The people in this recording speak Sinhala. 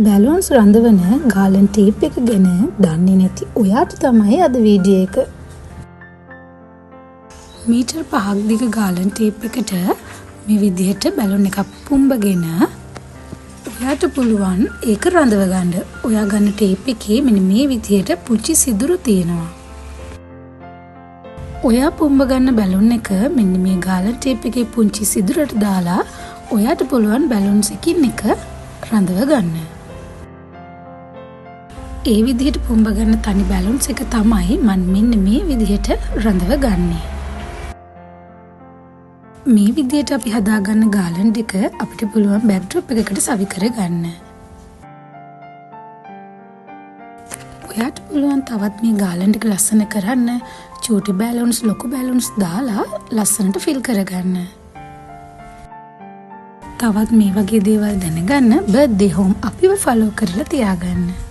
බැලුන්ස් රඳවන ගාලන් ටේප් එක ගැන දන්නේ නැති ඔයාට තමයි අද වීඩියෝ එක. මීටර් 5ක් දිග ගාලන් ටේප් එකට මේ විදිහට බැලුන් එකක් පුම්බගෙන ඔයාට පුළුවන් ඒක රඳව ගන්න. ඔයා ගන්න ටේප් එකේ මෙන්න මේ විදිහට පුංචි සිදුරු තියෙනවා. ඔයා පුම්බ ගන්න බැලුන් එක මෙන්න මේ ගාලන් ටේප් එකේ පුංචි සිදුරට දාලා ඔයාට පුළුවන් බැලුන්ස් එකකින් එක රඳව ගන්න. ඒ විදිහට පුම්බ ගන්න තනි බැලුන්ස් එක තමයි මම මෙන්න මේ විදිහට රඳව ගන්නේ. මේ විදිහට අපි හදාගන්න ගාලන් දෙක අපිට පුළුවන් බෑක්ඩ්‍රොප් එකකට සවි කරගන්න. ඔයාට පුළුවන් තවත් මේ ගාලන් ටික ලස්සන කරන්න චූටි බැලුන්ස් ලොකු බැලුන්ස් දාලා ලස්සනට ෆිල් කරගන්න. තවත් මේ වගේ දේවල් දැනගන්න බර්ත්ඩේ හෝම් අපිව ෆලෝ කරලා තියාගන්න.